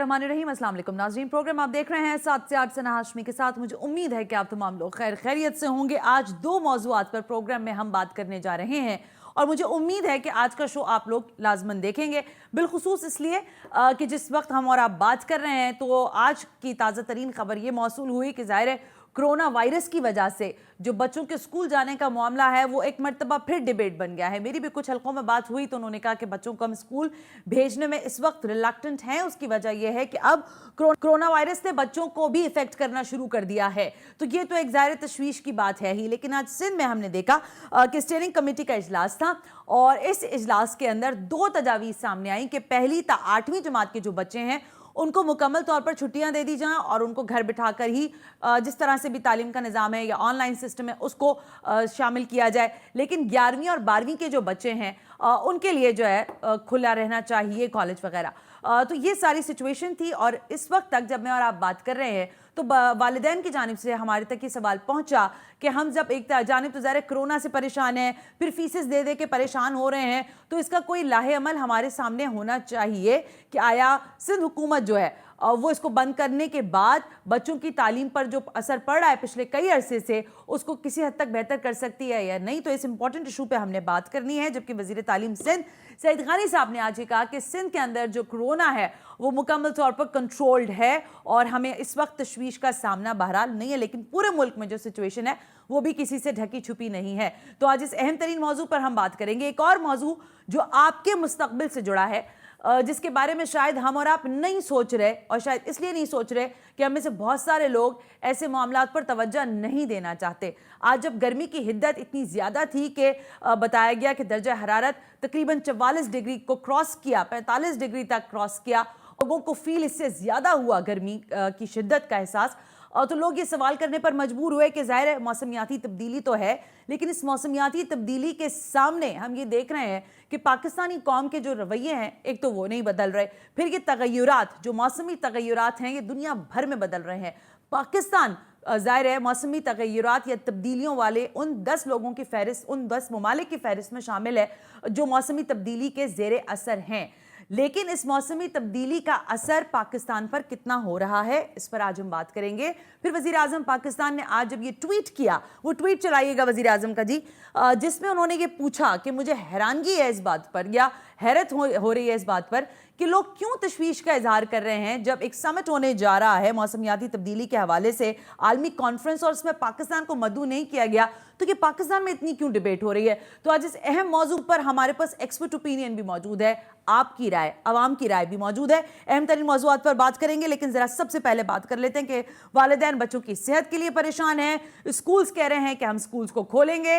बिस्मिल्लाहिर्रहमानिर्रहीम। अस्सलाम वालेकुम नाज़रीन, प्रोग्राम आप देख रहे हैं 7 से 8 सना हाशमी के साथ। मुझे उम्मीद है कि आप तमाम लोग खैर खैरियत से होंगे। आज दो मौज़ूआत पर प्रोग्राम में हम बात करने जा रहे हैं और मुझे उम्मीद है कि आज का शो आप लोग लाजमन देखेंगे, बिलखुसूस इसलिए कि जिस वक्त हम और आप बात कर रहे हैं तो आज की ताज़ा तरीन खबर ये मौसूल हुई कि ज़ाहिर है कोरोना वायरस की वजह से जो बच्चों के स्कूल जाने का मामला है वो एक मर्तबा फिर डिबेट बन गया है। मेरी भी कुछ हलकों में बात हुई तो उन्होंने कहा कि बच्चों को हम स्कूल भेजने में इस वक्त रिलक्टेंट हैं। उसकी वजह यह है कि अब कोरोना वायरस ने बच्चों को भी इफेक्ट करना शुरू कर दिया है। तो ये तो एक ज़ाहिर तशवीश की बात है ही, लेकिन आज सिंध में हमने देखा कि स्टीयरिंग कमेटी का इजलास था और इस इजलास के अंदर दो तजावीज़ सामने आई कि पहली ता 8वीं जमात के जो बच्चे हैं उनको मुकम्मल तौर पर छुट्टियां दे दी जाएं और उनको घर बिठाकर ही जिस तरह से भी तालीम का निज़ाम है या ऑनलाइन सिस्टम है उसको शामिल किया जाए। लेकिन 11वीं और 12वीं के जो बच्चे हैं उनके लिए जो है खुला रहना चाहिए कॉलेज वगैरह। तो ये सारी सिचुएशन थी और इस वक्त तक जब मैं और आप बात कर रहे हैं तो वालिदैन की जानिब से हमारे तक ये सवाल पहुंचा कि हम जब एक जानिब तो ज़ाहिर कोरोना से परेशान हैं, फिर फीसेस दे दे के परेशान हो रहे हैं, तो इसका कोई लाहे अमल हमारे सामने होना चाहिए कि आया सिंध हुकूमत जो है वो इसको बंद करने के बाद बच्चों की तालीम पर जो असर पड़ रहा है पिछले कई अरसे से उसको किसी हद तक बेहतर कर सकती है या नहीं। तो इस इंपॉर्टेंट इशू पे हमने बात करनी है। जबकि वज़ीर तालीम सिंध सईद गानी साहब ने आज ये कहा कि सिंध के अंदर जो कोरोना है वो मुकम्मल तौर पर कंट्रोल्ड है और हमें इस वक्त तशवीश का सामना बहरहाल नहीं है, लेकिन पूरे मुल्क में जो सिचुएशन है वो भी किसी से ढकी छुपी नहीं है। तो आज इस अहम तरीन मौजू पर हम बात करेंगे। एक और मौजू जो आपके मुस्तकबिल से जुड़ा है, जिसके बारे में शायद हम और आप नहीं सोच रहे, और शायद इसलिए नहीं सोच रहे कि हम में से बहुत सारे लोग ऐसे मामलात पर तवज्जो नहीं देना चाहते। आज जब गर्मी की हिद्दत इतनी ज़्यादा थी कि बताया गया कि दर्जा हरारत तकरीबन 44 डिग्री को क्रॉस किया, 45 डिग्री तक क्रॉस किया, लोगों को फील इससे ज़्यादा हुआ गर्मी की शिद्दत का एहसास। तो लोग ये सवाल करने पर मजबूर हुए कि ज़ाहिर है मौसमियाती तब्दीली तो है, लेकिन इस मौसमियाती तब्दीली के सामने हम ये देख रहे हैं कि पाकिस्तानी कौम के जो रवैये हैं एक तो वो नहीं बदल रहे, फिर ये तगय्युरात जो मौसमी तगय्युरात हैं ये दुनिया भर में बदल रहे हैं। पाकिस्तान ज़ाहिर है मौसमी तगय्युरात या तब्दीलियों वाले उन 10 लोगों की फहरिस्त, उन 10 ममालिक की फहरिस्त में शामिल है जो मौसमी तब्दीली के ज़ेरे असर हैं। लेकिन इस मौसमी तब्दीली का असर पाकिस्तान पर कितना हो रहा है इस पर आज हम बात करेंगे। फिर वज़ीर आज़म पाकिस्तान ने आज जब ये ट्वीट किया, वो ट्वीट चलाइएगा वज़ीर आज़म का जी, जिसमें उन्होंने ये पूछा कि मुझे हैरानगी है इस बात पर या हैरत हो रही है इस बात पर कि लोग क्यों तशवीश का इजहार कर रहे हैं जब एक समिट होने जा रहा है मौसमियाती तब्दीली के हवाले से, आलमी कॉन्फ्रेंस, और उसमें पाकिस्तान को मद्दू नहीं किया गया, तो कि पाकिस्तान में इतनी क्यों डिबेट हो रही है। तो आज इस अहम मौजू पर हमारे पास एक्सपर्ट ओपिनियन भी मौजूद है, आपकी राय, अवाम की राय भी मौजूद है। अहम तरीन मौजूआत पर बात करेंगे, लेकिन ज़रा सबसे पहले बात कर लेते हैं कि वालिदैन बच्चों की सेहत के लिए परेशान हैं, स्कूल्स कह रहे हैं कि हम स्कूल्स को खोलेंगे,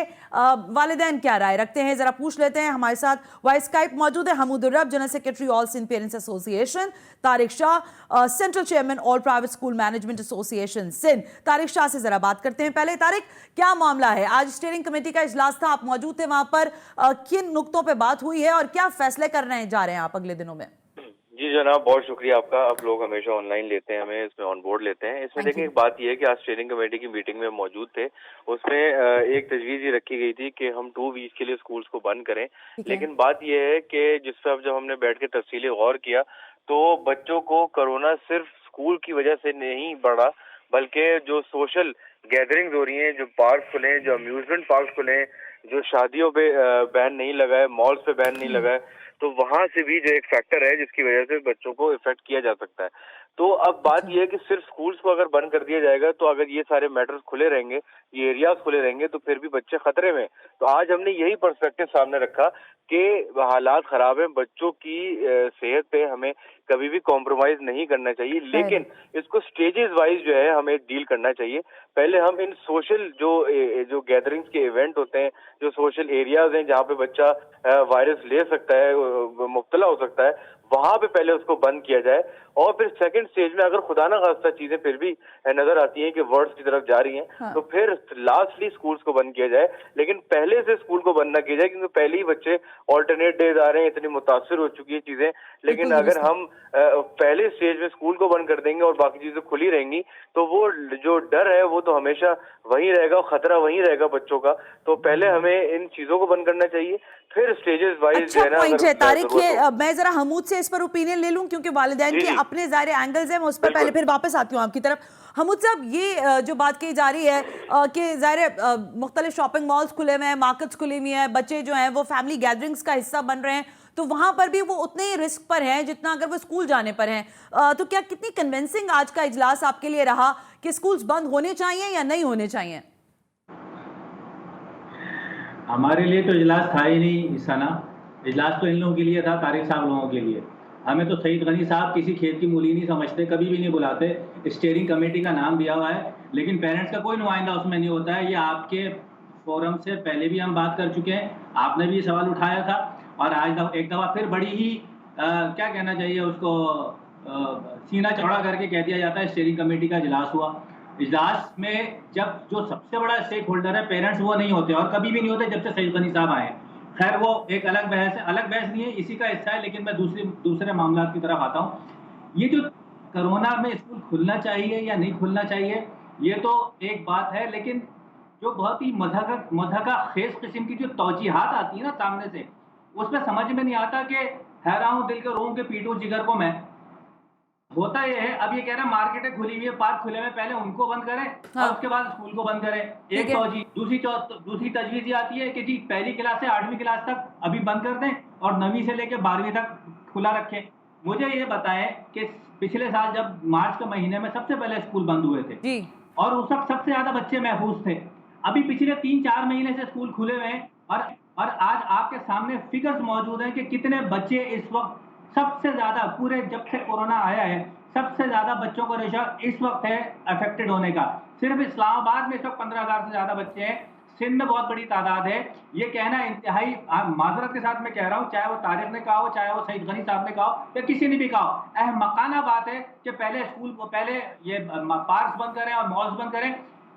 वालिदैन क्या राय रखते हैं ज़रा पूछ लेते हैं। हमारे साथ वाइस स्काइप मौजूद है Hamoodur Rab, general secretary all Sindh parents association, Tariq Shah, central chairman all private school management association Sindh. Tariq Shah से जरा बात करते हैं। पहले तारिक, क्या मामला है? आज स्टीयरिंग कमेटी का इजलास था, आप मौजूद थे वहां पर, किन नुक्तों पे बात हुई है और क्या फैसले करने जा रहे हैं आप अगले दिनों में? जी जनाब, बहुत शुक्रिया आपका। आप लोग हमेशा ऑनलाइन लेते हैं, हमें इसमें ऑन बोर्ड लेते हैं। इसमें देखिए एक बात यह है कि आज स्टीयरिंग कमेटी की मीटिंग में मौजूद थे, उसमें एक तजवीज़ ये रखी गई थी कि हम 2 वीक के लिए स्कूल्स को बंद करें। लेकिन बात यह है कि जिस पर जब हमने बैठ के तफसीली गौर किया तो बच्चों को कोरोना सिर्फ स्कूल की वजह से नहीं बढ़ा, बल्कि जो सोशल गैदरिंग्स हो रही हैं, जो पार्क खुले, जो अम्यूजमेंट पार्क खुले, जो शादियों पे बैन नहीं लगा है, मॉल्स पे बैन नहीं लगा है, तो वहां से भी जो एक फैक्टर है जिसकी वजह से बच्चों को इफेक्ट किया जा सकता है। तो अब बात यह है कि सिर्फ स्कूल्स को अगर बंद कर दिया जाएगा तो अगर ये सारे मैटर्स खुले रहेंगे, ये एरियाज खुले रहेंगे, तो फिर भी बच्चे खतरे में। तो आज हमने यही पर्सपेक्टिव सामने रखा कि हालात खराब हैं, बच्चों की सेहत पे हमें कभी भी कॉम्प्रोमाइज नहीं करना चाहिए, लेकिन इसको स्टेजेस वाइज जो है हमें डील करना चाहिए। पहले हम इन सोशल जो गैदरिंग्स के इवेंट होते हैं, जो सोशल एरियाज हैं जहाँ पे बच्चा वायरस ले सकता है, मुब्तला हो सकता है, वहां पे पहले उसको बंद किया जाए। और फिर सेकंड स्टेज में अगर खुदा ना खास्ता चीजें फिर भी नजर आती हैं कि वर्ड्स की तरफ जा रही हैं, तो फिर लास्टली स्कूल्स को बंद किया जाए। लेकिन पहले से स्कूल को बंद ना किया जाए, क्योंकि पहले ही बच्चे ऑल्टरनेट डेज आ रहे हैं, इतनी मुतासिर हो चुकी है चीजें। लेकिन अगर हम पहले स्टेज में स्कूल को बंद कर देंगे और बाकी चीजें खुली रहेंगी तो वो जो डर है वो तो हमेशा वहीं रहेगा, खतरा वहीं रहेगा बच्चों का। तो पहले हमें इन चीजों को बंद करना चाहिए, फिर स्टेजेस वाइज अच्छा पॉइंट है तारिक। ये मैं जरा हमूद से इस पर ओपिनियन ले लूं, क्योंकि वालिदैन के अपने ज़ाहिर एंगल्स हैं, मैं उस पर पहले फिर वापस आती हूँ आपकी तरफ। हमूद साहब, ये जो बात कही जा रही है कि ज़ाहिर मुख्तलिफ शॉपिंग मॉल्स खुले हुए हैं, मार्केट्स खुली हुई हैं, बच्चे जो हैं वो फैमिली गैदरिंग्स का हिस्सा बन रहे हैं, तो वहाँ पर भी वो उतने ही रिस्क पर हैं जितना अगर वो स्कूल जाने पर हैं। तो क्या कितनी कन्विंसिंग आज का इजलास आपके लिए रहा कि स्कूल्स बंद होने चाहिए या नहीं होने चाहिए? हमारे लिए तो इजलास था ही नहीं सना। इजलास तो इन लोगों के लिए था, तारिक साहब लोगों के लिए। हमें तो सईद गनी साहब किसी खेत की मूली नहीं समझते, कभी भी नहीं बुलाते। स्टीयरिंग कमेटी का नाम दिया हुआ है, लेकिन पेरेंट्स का कोई नुमाइंदा उसमें नहीं होता है। ये आपके फोरम से पहले भी हम बात कर चुके हैं, आपने भी ये सवाल उठाया था, और आज एक दफ़ा फिर बड़ी ही क्या कहना चाहिए उसको, सीना चौड़ा करके कह दिया जाता है स्टीयरिंग कमेटी का इजलास हुआ। इजलास में जब जो सबसे बड़ा स्टेक होल्डर है पेरेंट्स, वो नहीं होते और कभी भी नहीं होते जब से सईद गनी साहब आए। खैर वो एक अलग बहस है, अलग बहस नहीं है, इसी का हिस्सा है। लेकिन मैं दूसरे मामला की तरफ आता हूँ। ये जो कोरोना में स्कूल खुलना चाहिए या नहीं खुलना चाहिए, ये तो एक बात है, लेकिन जो बहुत ही मधका खेज किस्म की जो तौजीहात आती है ना सामने से, उसमें समझ में नहीं आता कि हैरान दिल के रोऊं के पीटूं जिगर को मैं। होता ये है, अब ये कह रहे हैं मार्केटें खुली हुई है, पार्क खुले हुए, पहले उनको बंद करें और उसके बाद स्कूल को बंद करें। एक तौजी, दूसरी तजवीज ये आती है कि जी पहली क्लास से 8वीं क्लास तक अभी बंद कर दें और 9वीं से लेकर 12वीं तक खुला रखें। मुझे ये बताएं कि पिछले साल जब मार्च के महीने में सबसे पहले स्कूल बंद हुए थे जी, और उस वक्त सबसे ज्यादा बच्चे महफूज थे। अभी पिछले 3-4 महीने से स्कूल खुले हुए हैं और आज आपके सामने फिगर्स मौजूद हैं कि कितने बच्चे इस वक्त सबसे ज्यादा, पूरे जब से कोरोना आया है सबसे ज्यादा बच्चों का रेशो इस वक्त है अफेक्टेड होने का। सिर्फ इस्लामाबाद में इस वक्त 15,000 से ज्यादा बच्चे हैं, सिंध में बहुत बड़ी तादाद है। ये कहना इंतहाई माजरत के साथ मैं कह रहा हूँ, चाहे वो तारिक ने कहा हो, चाहे वो सईद गनी साहब ने कहा हो, या किसी ने भी कहा हो, अहमकाना बात है कि पहले स्कूल को, पहले ये पार्क बंद करें और मॉल्स बंद करें।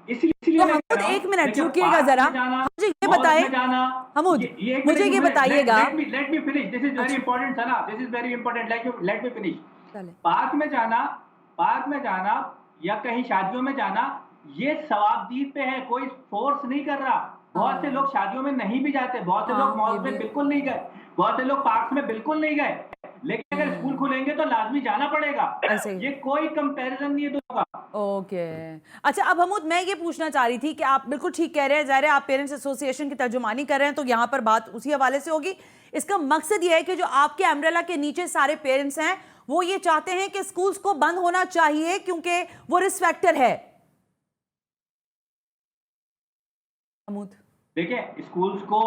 इसलिए तो हमूद एक मिनट रुकिएगा जरा, मुझे ये बताएं हमूद, मुझे ये बताइएगा। Let me finish, this is very important Sana, this is very important, let me finish. Park में जाना या कहीं शादियों में जाना, ये सवाबदीद पे है, कोई फोर्स नहीं कर रहा। बहुत से लोग शादियों में नहीं भी जाते, बहुत से लोग मॉल में बिल्कुल नहीं गए, बहुत से लोग पार्क में बिल्कुल नहीं गए, लेकिन अगर स्कूल खुलेंगे तो लाजमी जाना पड़ेगा। ये कोई कंपैरिजन नहीं है दोनों का। ओके, अच्छा, अब हमूद मैं ये पूछना चाह रही थी कि आप बिल्कुल ठीक कह रहे हैं, ज़ाहिर है आप पेरेंट्स एसोसिएशन की तर्जुमानी कर रहे हैं, तो यहाँ पर बात उसी हवाले से होगी। इसका मकसद ये है कि जो आपके अम्ब्रेला के नीचे सारे पेरेंट्स हैं वो ये चाहते हैं कि स्कूल्स को बंद होना चाहिए क्योंकि वो रिस्क फैक्टर है। देखिए, स्कूल्स को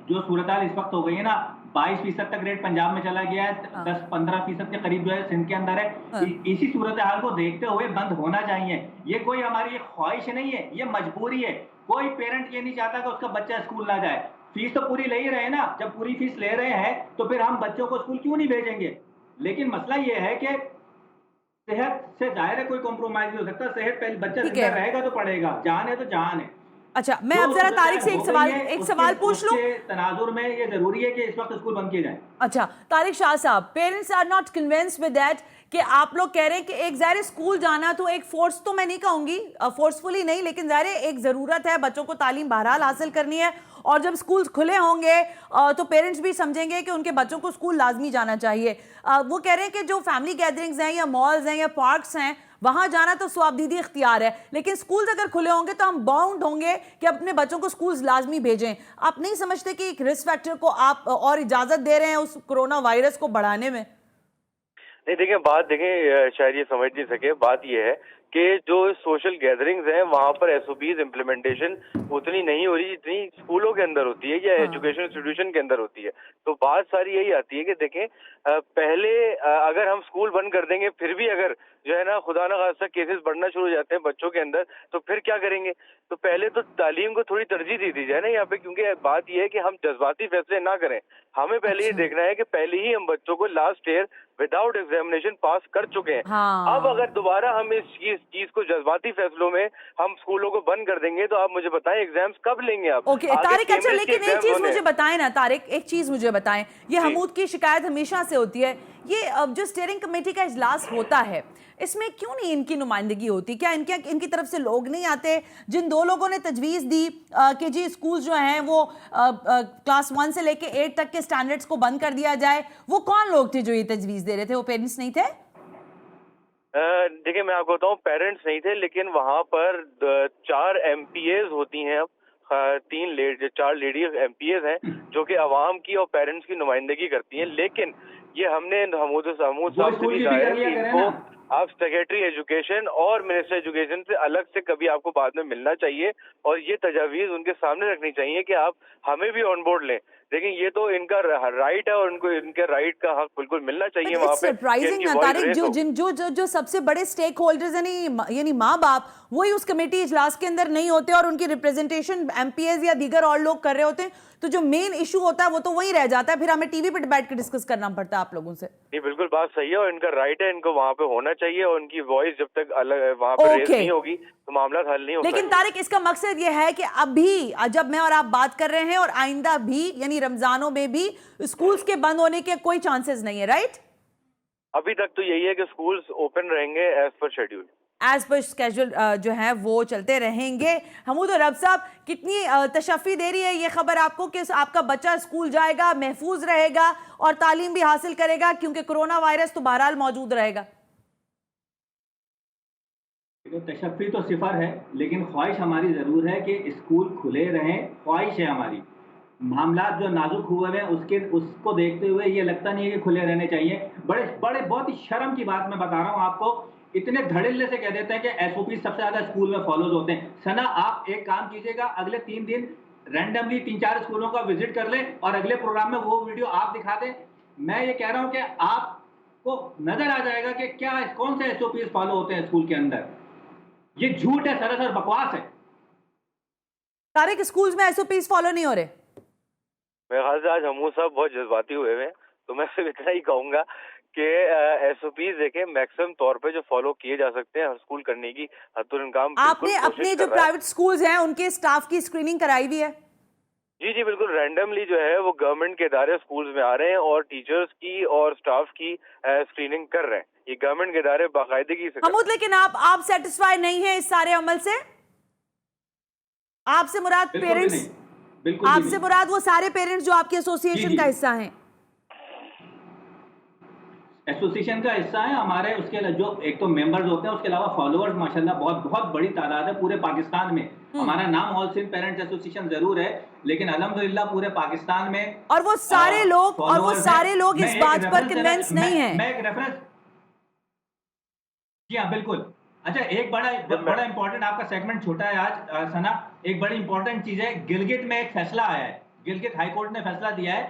जो सूरत हाल इस वक्त हो गई है ना, 22% तक रेट पंजाब में चला गया है, 10-15% के करीब जो है सिंध के अंदर है। इसी सूरत हाल को देखते हुए बंद होना चाहिए। ये कोई हमारी ख्वाहिश नहीं है, ये मजबूरी है। कोई पेरेंट ये नहीं चाहता कि उसका बच्चा स्कूल ना जाए। फीस तो पूरी ले ही रहे हैं ना, जब पूरी फीस ले रहे हैं तो फिर हम बच्चों को स्कूल क्यों नहीं भेजेंगे। लेकिन मसला ये है कि सेहत से जाहिर है कोई कॉम्प्रोमाइज नहीं हो सकता। सेहत पहले बच्चा जिंदा रहेगा तो पढ़ेगा, जान है तो जान है। अच्छा, मैं अब जरा तारिक से एक सवाल पूछ लूं। तनाजुर में ये जरूरी है कि इस वक्त स्कूल बंद किए जाए। अच्छा, तारिक शाह साहब, parents are not convinced with that कि आप लोग कह रहे हैं कि एक ज़ाहिर स्कूल जाना तो एक फोर्स, तो मैं नहीं कहूँगी फोर्सफुली नहीं, लेकिन ज़ाहिर एक ज़रूरत है, बच्चों को तालीम बहरहाल हासिल करनी है, और जब स्कूल खुले होंगे तो पेरेंट्स भी समझेंगे कि उनके बच्चों को स्कूल लाजमी जाना चाहिए। वो कह रहे हैं कि जो फैमिली गैदरिंग्स हैं या मॉल्स हैं या पार्क्स हैं, वहाँ जाना तो स्वाबदीदी इख्तियार है, लेकिन स्कूल्स अगर खुले होंगे तो हम बाउंड होंगे कि अपने बच्चों को स्कूल्स लाजमी भेजें। आप नहीं समझते कि एक रिस्क फैक्टर को आप और इजाज़त दे रहे हैं उस कोरोना वायरस को बढ़ाने में? नहीं, देखें शायद ये समझ नहीं सके। बात ये है कि जो सोशल गैदरिंग्स हैं वहाँ पर एसओपीज इम्प्लीमेंटेशन उतनी नहीं हो रही जितनी स्कूलों के अंदर होती है या एजुकेशन इंस्टीट्यूशन के अंदर होती है। तो बात सारी यही आती है कि देखें, पहले अगर हम स्कूल बंद कर देंगे फिर भी अगर जो है ना खुदा ना खास्ता केसेस बढ़ना शुरू हो जाते हैं बच्चों के अंदर, तो फिर क्या करेंगे। तो पहले तो तालीम को थोड़ी तरजीह दी जाए ना यहाँ पे, क्योंकि बात यह है कि हम जज्बाती फैसले ना करें। हमें पहले ये देखना है कि पहले ही हम बच्चों को लास्ट ईयर विदाउट एग्जामिनेशन पास कर चुके हैं। अब अगर दोबारा हम इस चीज को जज्बाती फैसलों में हम स्कूलों को बंद कर देंगे तो आप मुझे बताएं एग्जाम्स कब लेंगे आप? ओके तारिक, अच्छा, लेकिन एक चीज मुझे बताएं ना तारिक, एक चीज मुझे बताएं, ये हमूद की शिकायत हमेशा से होती है, ये जो स्टीयरिंग कमेटी का इजलास होता है इसमें क्यों नहीं इनकी नुमाइंदगी होती? क्या इनकी तरफ से लोग नहीं आते? जिन दो लोगों ने तजवीज़ दी कि जी स्कूल जो हैं वो क्लास 1 से लेके 8 तक के स्टैंडर्ड्स को बंद कर दिया जाए, वो कौन लोग थे जो ये तजवीज़ दे रहे थे? वो पेरेंट्स नहीं थे? देखिए मैं आपको बताऊं, पेरेंट्स नहीं थे, लेकिन वहाँ पर 4 MPAs होती हैं अब, 4 लेडी MPAs हैं जो कि अवाम की और पेरेंट्स की नुमाइंदगी करती हैं। लेकिन ये हमने महमूद साहब से भी कहा है कि इनको आप सेक्रेटरी एजुकेशन और मिनिस्टर एजुकेशन से अलग से कभी आपको बाद में मिलना चाहिए और ये तजावीज़ उनके सामने रखनी चाहिए कि आप हमें भी ऑन बोर्ड लें। लेकिन ये तो इनका राइट है और उनको इनके राइट का हक बिल्कुल मिलना चाहिए वहाँ पे। सरप्राइजिंग ना तारिक, जो सबसे बड़े स्टेक होल्डर्स यानी माँ बाप, वही उस कमेटी इजलास के अंदर नहीं होते और उनकी रिप्रेजेंटेशन MPAs या दीगर और लोग कर रहे होते हैं, तो जो मेन इशू होता है वो तो वही रह जाता है, फिर हमें टीवी पे बैठ के डिस्कस करना पड़ता है आप लोगों से। नहीं, बिल्कुल बात सही है और इनका राइट है, इनको वहाँ पे होना चाहिए और उनकी वॉइस जब तक अलग वहाँ पे रेज नहीं होगी तो मामला हल नहीं होगा। लेकिन तारिक, इसका मकसद ये है कि अभी जब मैं और आप बात कर रहे हैं और आइंदा भी यानी रमजानों में भी स्कूल्स के बंद होने के कोई चांसेस नहीं है, राइट? अभी तक तो यही है कि स्कूल्स ओपन रहेंगे as per schedule, as per schedule जो है वो चलते रहेंगे। हमूद और रब साहब, कितनी तशफ़ी दे रही है ये खबर आपको कि आपका बच्चा स्कूल जाएगा, महफूज रहेगा और तालीम भी हासिल करेगा, क्योंकि कोरोना वायरस तो बहरहाल मौजूद रहेगा? तशफ़ी तो सिफर है, लेकिन ख्वाहिश हमारी ज़रूर है कि स्कूल खुले रहें, ख्वाहिश है हमारी। मामलात जो नाजुक हुए हैं उसको देखते हुए ये लगता नहीं है कि खुले रहने चाहिए। बहुत ही शर्म की बात मैं बता रहा हूँ आपको, इतने धड़ल्ले से कह देते हैं कि SOP सबसे ज़्यादा स्कूल में फॉलोज होते हैं। सना, आप एक काम कीजिएगा, अगले 3 दिन रैंडमली 3-4 स्कूलों का विजिट कर लें और अगले प्रोग्राम में वो वीडियो आप दिखा दें। मैं ये कह रहा हूँ कि आपको नजर आ जाएगा कि कौन से SOPs फॉलो होते हैं स्कूल के अंदर। ये झूठ है, सरासर बकवास है। तारिक, स्कूल्स में SOPs फॉलो नहीं हो रहे? मेरे ख्याल से आज हमू साहब बहुत जज्बाती हुए हैं, तो मैं सिर्फ इतना ही कहूंगा कि SOPs देखें, मैक्सिमम तौर पे जो फॉलो किए जा सकते हैं हर स्कूल करने की हद्दुल-इम्कान आपने अपने जो प्राइवेट स्कूल्स हैं उनके स्टाफ की स्क्रीनिंग कराई हुई है? जी बिल्कुल, रैंडमली जो है वो गवर्नमेंट के इदारे स्कूल्स में आ रहे हैं और टीचर्स की और स्टाफ की स्क्रीनिंग कर रहे हैं। ये गवर्नमेंट के इदारे बाकायदगी से। हमूद, लेकिन आप सेटिस्फाई नहीं है इस सारे अमल से? आपसे मुराद पेरेंट्स, आपसे मुराद वो सारे पेरेंट्स जो आपके एसोसिएशन का हिस्सा हैं? एसोसिएशन का हिस्सा है हमारे, उसके जो एक तो मेंबर्स होते हैं, उसके अलावा फॉलोअर्स माशाल्लाह बहुत बड़ी तादाद है पूरे पाकिस्तान में। हमारा नाम ऑल सिंध पेरेंट्स एसोसिएशन जरूर है, लेकिन अल्हम्दुलिल्लाह पूरे पाकिस्तान में और वो सारे लोग इस बात पर कन्विंस नहीं है। मैं एक रेफरेंस, जी हाँ बिल्कुल। अच्छा, एक बड़ा इंपॉर्टेंट, आपका सेगमेंट छोटा है आज सना, एक बड़ी इंपॉर्टेंट चीज है, गिलगित में एक फैसला आया है, गिलगित हाईकोर्ट ने फैसला दिया है,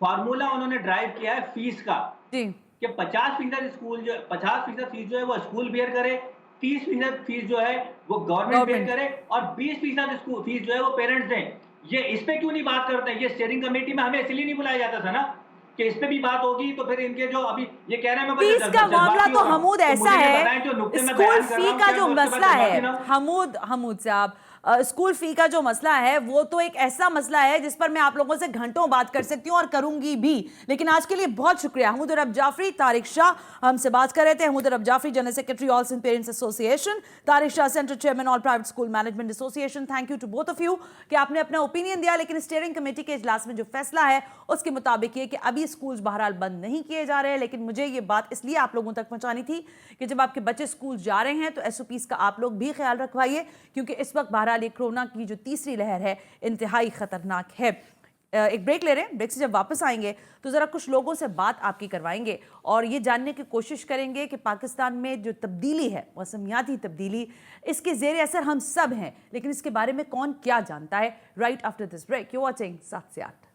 फार्मूला उन्होंने ड्राइव किया है फीस का कि 50% फीस जो है वो स्कूल बेयर करे, 30% फीस जो है वो गवर्नमेंट बेयर करे और 20% स्कूल फीस जो है वो पेरेंट्स दें। ये इस पे क्यों नहीं बात करते हैं? ये स्टीयरिंग कमेटी में हमें इसलिए नहीं बुलाया जाता था ना कि इस पे भी बात होगी, तो फिर इनके जो अभी ये कह रहे हैं फीस का मामला तो हमूद ऐसा है, स्कूल फी का जो मसला है हमूद साहब, स्कूल फी का जो मसला है वो तो एक ऐसा मसला है जिस पर मैं आप लोगों से घंटों बात कर सकती हूं और करूंगी भी, लेकिन आज के लिए बहुत शुक्रिया। हमूद रब जाफरी, तारिक शाह हमसे बात कर रहे थे। Hamood Rab Jafri general secretary all Sindh parents association, Tariq Shah central chairman all private school management association. Thank you to both of you कि आपने अपना ओपिनियन दिया, लेकिन स्टीयरिंग कमेटी के इजलास में जो फैसला है उसके मुताबिक ये कि अभी स्कूल बहरहाल बंद नहीं किए जा रहे हैं, लेकिन मुझे ये बात इसलिए आप लोगों तक पहुंचानी थी कि जब आपके बच्चे स्कूल जा रहे हैं तो SOPs का आप लोग भी ख्याल रखवाइए, क्योंकि इस वक्त बहरहाल कोरोना की जो तीसरी लहर है इंतहाई खतरनाक है। एक ब्रेक ले रहे हैं, ब्रेक से जब वापस आएंगे तो जरा कुछ लोगों से बात आपकी करवाएंगे और ये जानने की कोशिश करेंगे कि पाकिस्तान में जो तब्दीली है, मौसमियाती तब्दीली, इसके ज़ेर असर हम सब हैं, लेकिन इसके बारे में कौन क्या जानता है। Right after this break, you watching 7 से 8।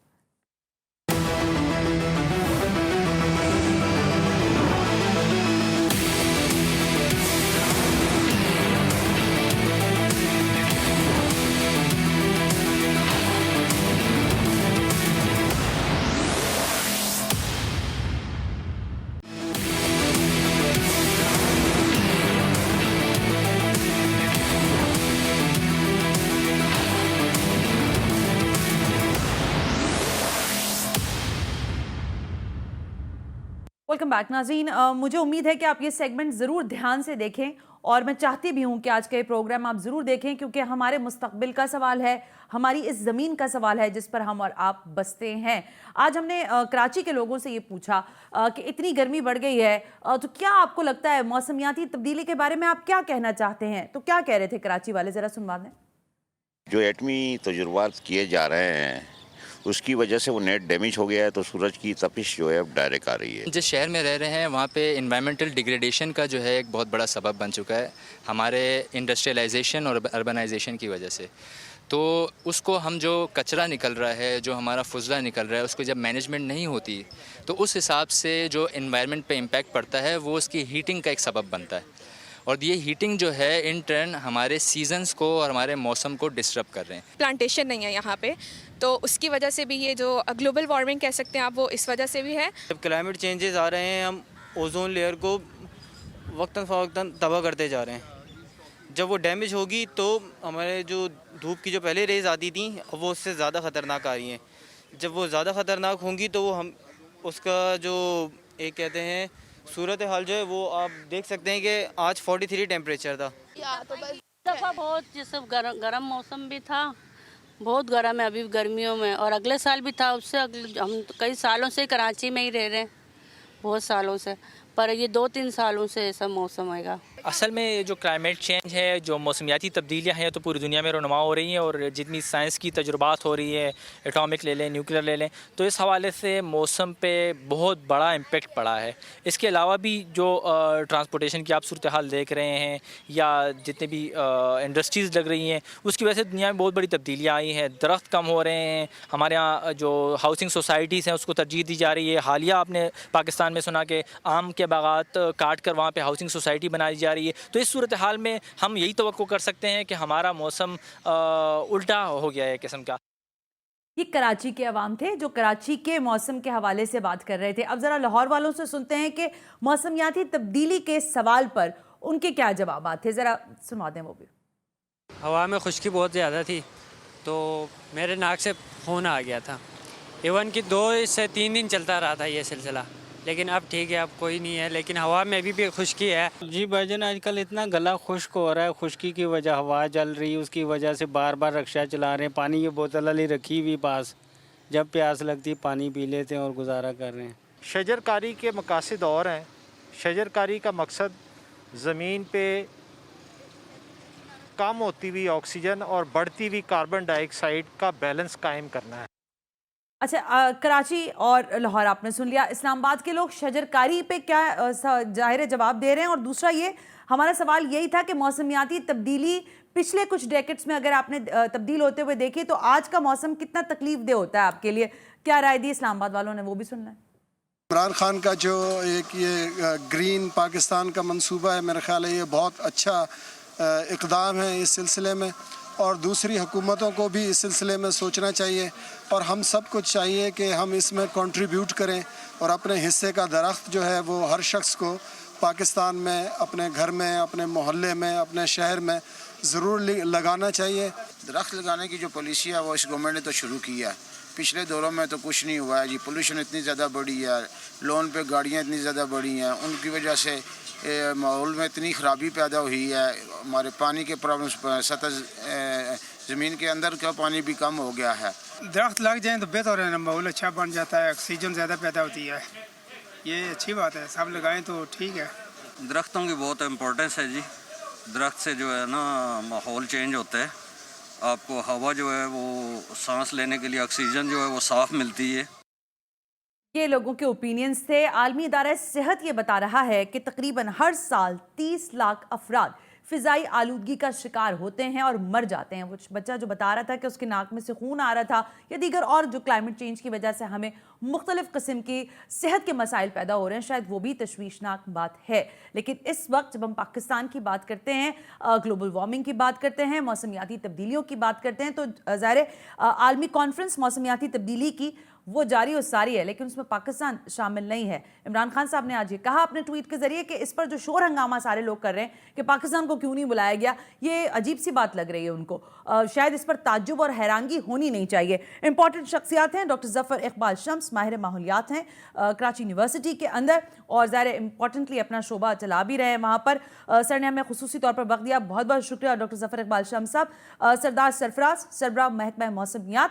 वेलकम बैक नाज़रीन। मुझे उम्मीद है कि आप ये सेगमेंट ज़रूर ध्यान से देखें और मैं चाहती भी हूँ कि आज का ये प्रोग्राम आप ज़रूर देखें, क्योंकि हमारे मुस्तकबिल का सवाल है, हमारी इस ज़मीन का सवाल है जिस पर हम और आप बसते हैं। आज हमने कराची के लोगों से ये पूछा कि इतनी गर्मी बढ़ गई है, तो क्या आपको लगता है मौसमियाती तब्दीली के बारे में आप क्या कहना चाहते हैं? तो क्या कह रहे थे कराची वाले, ज़रा सुनवा दें। जो एटमी तजुर्बात किए जा रहे हैं उसकी वजह से वो नेट डैमेज हो गया है, तो सूरज की तपिश जो है अब डायरेक्ट आ रही है। जिस शहर में रह रहे हैं वहाँ पे इन्वायरमेंटल डिग्रेडेशन का जो है एक बहुत बड़ा सबब बन चुका है हमारे इंडस्ट्रियलाइजेशन और अर्बनाइजेशन की वजह से। तो उसको हम जो कचरा निकल रहा है, जो हमारा फुजला निकल रहा है, उसको जब मैनेजमेंट नहीं होती तो उस हिसाब से जो इन्वायरमेंट पे इम्पैक्ट पड़ता है वो उसकी हीटिंग का एक सबब बनता है। और ये हीटिंग जो है इन टर्न हमारे सीजन्स को और हमारे मौसम को डिस्टर्ब कर रहे हैं। प्लांटेशन नहीं है यहाँ पे, तो उसकी वजह से भी ये जो ग्लोबल वार्मिंग कह सकते हैं आप, वो इस वजह से भी है। जब क्लाइमेट चेंजेस आ रहे हैं हम ओजोन लेयर को वक्तन फ़वक्तन तबाह करते जा रहे हैं। जब वो डैमेज होगी तो हमारे जो धूप की जो पहले रेज़ आती थी वो उससे ज़्यादा ख़तरनाक आ रही हैं। जब वो ज़्यादा ख़तरनाक होंगी तो वो हम उसका जो एक कहते हैं सूरत हाल जो है वो आप देख सकते हैं कि आज 43 टेम्परेचर था। तो बस दफ़ा बहुत जैसे गर्म मौसम भी था, बहुत गर्म है अभी गर्मियों में, और अगले साल भी था। उससे अगले हम तो कई सालों से कराची में ही रह रहे हैं, बहुत सालों से, पर ये 2-3 सालों से ऐसा मौसम आएगा। असल में ये जो क्लाइमेट चेंज है, जो मौसमियाती तब्दीलियाँ हैं, तो पूरी दुनिया में रनुमा हो रही हैं। और जितनी साइंस की तजुर्बात हो रही है, एटॉमिक ले लें, न्यूक्लियर ले लें, तो इस हवाले से मौसम पे बहुत बड़ा इम्पेक्ट पड़ा है। इसके अलावा भी जो ट्रांसपोर्टेशन की आप सूरत हाल देख रहे हैं या जितने भी इंडस्ट्रीज़ लग रही हैं, उसकी वजह से दुनिया में बहुत बड़ी तब्दीलियाँ आई हैं। दरख्त कम हो रहे हैं, हमारे यहाँ जो हाउसिंग सोसाइटीज़ हैं उसको तरजीह दी जा रही है। हालिया आपने पाकिस्तान में सुना कि आम के बागात काट कर वहाँ पे हाउसिंग सोसाइटी बनाई जा रही है। तो इस सूरत हाल में हम यही तवक्को कर सकते हैं कि हमारा मौसम उल्टा हो गया है किस्म का। ये कराची के अवाम थे जो कराची के मौसम के हवाले से बात कर रहे थे। अब ज़रा लाहौर वालों से सुनते हैं कि मौसमियाती तब्दीली के सवाल पर उनके क्या जवाब थे, ज़रा सुनवा दें वो भी। हवा में खुश्की बहुत ज़्यादा थी तो मेरे नाक से खून आ गया था। इवन कि 2 से 3 दिन चलता रहा था ये सिलसिला, लेकिन अब ठीक है, अब कोई नहीं है, लेकिन हवा में भी खुश्की है। जी भाईजान, आजकल इतना गला खुश्क हो रहा है, खुश्की की वजह हवा चल रही है, उसकी वजह से बार बार रक्षा चला रहे हैं। पानी की बोतल वाली रखी हुई पास, जब प्यास लगती है पानी पी लेते हैं और गुजारा कर रहे हैं। शजरकारी के मकासद और हैं। शजरकारी का मकसद ज़मीन पे कम होती हुई ऑक्सीजन और बढ़ती हुई कार्बन डाइऑक्साइड का बैलेंस कायम करना है। अच्छा, कराची और लाहौर आपने सुन लिया। इस्लामाबाद के लोग शजरकारी पे क्या जाहिर जवाब दे रहे हैं? और दूसरा ये हमारा सवाल यही था कि मौसमियाती तब्दीली पिछले कुछ डेकेड्स में अगर आपने तब्दील होते हुए देखे तो आज का मौसम कितना तकलीफ दे होता है आपके लिए, क्या राय दी इस्लामाबाद वालों ने, वो भी सुनना है। इमरान खान का जो एक ये ग्रीन पाकिस्तान का मंसूबा है, मेरा ख्याल है ये बहुत अच्छा इक़दाम है इस सिलसिले में, और दूसरी हुकूमतों को भी इस सिलसिले में सोचना चाहिए और हम सब कुछ चाहिए कि हम इसमें कंट्रीब्यूट करें और अपने हिस्से का दरख्त जो है वो हर शख्स को पाकिस्तान में, अपने घर में, अपने मोहल्ले में, अपने शहर में ज़रूर लगाना चाहिए। दरख्त लगाने की जो पॉलिसी है वो इस गवर्नमेंट ने तो शुरू की है। पिछले दौरों में तो कुछ नहीं हुआ है जी। पोल्यूशन इतनी ज़्यादा बढ़ी है, लोन पे गाड़ियाँ इतनी ज़्यादा बढ़ी हैं, उनकी वजह से माहौल में इतनी ख़राबी पैदा हुई है। हमारे पानी के प्रॉब्लम्स, सतह ज़मीन के अंदर का पानी भी कम हो गया है। दरख्त लग जाए तो बेहतर है ना, माहौल अच्छा बन जाता है, ऑक्सीजन ज़्यादा पैदा होती है, ये अच्छी बात है। सब लगाएं तो ठीक है। दरख्तों की बहुत इम्पोर्टेंस है जी। दरख्त से जो है ना माहौल चेंज होता है, आपको हवा जो है वो सांस लेने के लिए ऑक्सीजन जो है वो साफ़ मिलती है। ये लोगों के ओपिनियंस थे। आलमी इदारा सेहत ये बता रहा है कि तकरीबन हर साल 30 लाख अफराद फ़िज़ाई आलूदगी का शिकार होते हैं और मर जाते हैं। वो बच्चा जो बता रहा था कि उसके नाक में से खून आ रहा था या दीगर और जो क्लाइमेट चेंज की वजह से हमें मुख्तलिफ किस्म की सेहत के मसाइल पैदा हो रहे हैं, शायद वो भी तशवीशनाक बात है। लेकिन इस वक्त जब हम पाकिस्तान की बात करते हैं, ग्लोबल वार्मिंग की बात करते हैं, मौसमियाती तब्दीलियों की बात करते हैं, तो ज़ाहिर आलमी कॉन्फ्रेंस मौसमियाती तब्दीली की वो जारी और सारी है, लेकिन उसमें पाकिस्तान शामिल नहीं है। इमरान खान साहब ने आज ये कहा अपने ट्वीट के जरिए कि इस पर जो शोर हंगामा सारे लोग कर रहे हैं कि पाकिस्तान को क्यों नहीं बुलाया गया, ये अजीब सी बात लग रही है उनको। शायद इस पर ताज्जुब और हैरानगी होनी नहीं चाहिए। इंपॉर्टेंट शख्सियात हैं, डॉक्टर जफर इकबाल शम्स माहिर माहौलियात हैं कराची यूनिवर्सिटी के अंदर, और ज़ाहिर इंपॉर्टेंटली अपना शोबा चला भी रहे हैं वहाँ पर। सर ने हमें खुसूसी तौर पर वक्त दिया, बहुत बहुत शुक्रिया डॉक्टर जफर इकबाल शम्स साहब। सरदार सरफराज सरबराह महकमा मौसमियात,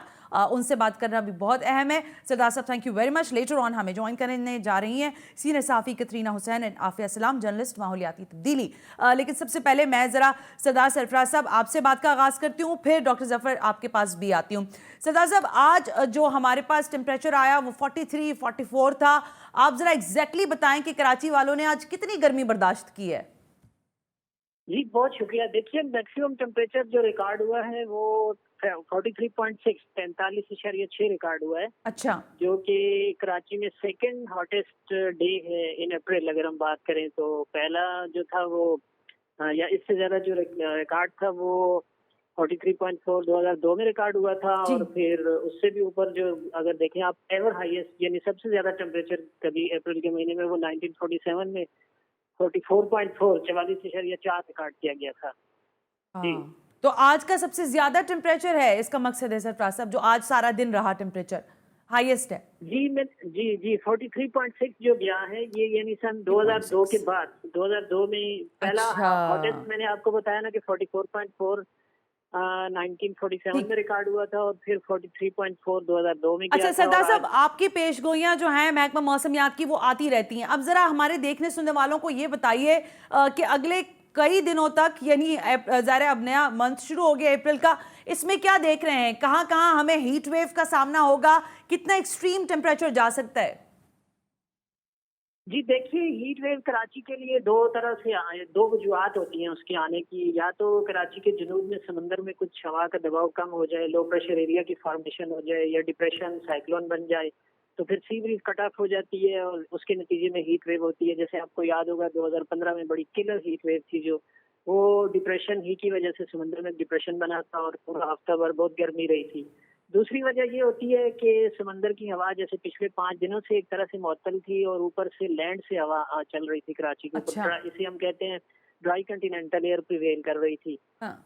उनसे बात करना भी बहुत अहम है। सरदार साहब thank you very much. Later on हमें ज्वाइन करने जा रही हैं सीनियर सहाफ़ी कतरीना हुसैन एंड आफिया सलाम, जर्नलिस्ट माहौलियाती तब्दीली। लेकिन सबसे पहले मैं ज़रा सरदार सरफराज साहब आपसे बात का आगाज़ करती हूँ, फिर डॉक्टर जफर आपके पास भी आती हूँ। सरदार साहब, आज जो हमारे पास टेम्परेचर आया वो 43-44 था। आप ज़रा एग्जैक्टली बताएं कि कराची वालों ने आज कितनी गर्मी बर्दाश्त की है? जी बहुत शुक्रिया। देखिए मैक्सिमम टेम्परेचर जो रिकॉर्ड हुआ है वो 43.6 43.6 रिकॉर्ड हुआ है। अच्छा। जो कि कराची में सेकंड हॉटेस्ट डे है इन अप्रैल। अगर हम बात करें तो पहला जो था वो या इससे ज्यादा जो रिकॉर्ड था वो 43.4 2002 में रिकॉर्ड हुआ था, और फिर उससे भी ऊपर जो अगर देखें आप एवर हाईएस्ट यानी सबसे ज्यादा टेम्परेचर कभी अप्रैल के महीने में वो 1947 में 44.4 44.4 रिकॉर्ड किया गया था। जी तो आज का सबसे ज्यादा टेम्परेचर है, इसका मकसद है सरफराज साहब, जो आज सारा दिन रहा टेम्परेचर हाईएस्ट है? जी 43.6 जो गया है ये यानी सन 2002 के बाद 2002 में पहला हॉटेस्ट मैंने आपको बताया ना कि 44.4 1947 में रिकॉर्ड हुआ था, और फिर 43.4 2002 में। अच्छा सरदार साहब, आपकी पेशगोइयां जो हैं महकमा मौसमियात की वो आती रहती हैं। अब जरा हमारे देखने सुनने वालों को ये बताइए कि अगले कई दिनों तक, यानी ज़ाहिर अब नया मंथ शुरू हो गया अप्रैल का, इसमें क्या देख रहे हैं? कहाँ कहाँ हमें हीट वेव का सामना होगा? कितना एक्सट्रीम टेम्परेचर जा सकता है? जी देखिए हीट वेव कराची के लिए दो तरह से दो वजूहत होती हैं उसके आने की। या तो कराची के जुनूब में समंदर में कुछ हवा का दबाव कम हो जाए, लो प्रेशर एरिया की फॉर्मेशन हो जाए, या डिप्रेशन साइक्लोन बन जाए, तो फिर सी ब्रीज कट ऑफ हो जाती है और उसके नतीजे में हीट वेव होती है। जैसे आपको याद होगा 2015 में बड़ी किलर हीट वेव थी, जो वो डिप्रेशन ही की वजह से समुद्र में डिप्रेशन बना था और पूरा हफ्ता भर बहुत गर्मी रही थी। दूसरी वजह ये होती है कि समंदर की हवा जैसे पिछले 5 दिनों से एक तरह से मुअत्तल थी, और ऊपर से लैंड से हवा चल रही थी कराची के ऊपर। इसे हम कहते हैं ड्राई कंटिनेंटल एयर प्रिवेल कर रही थी।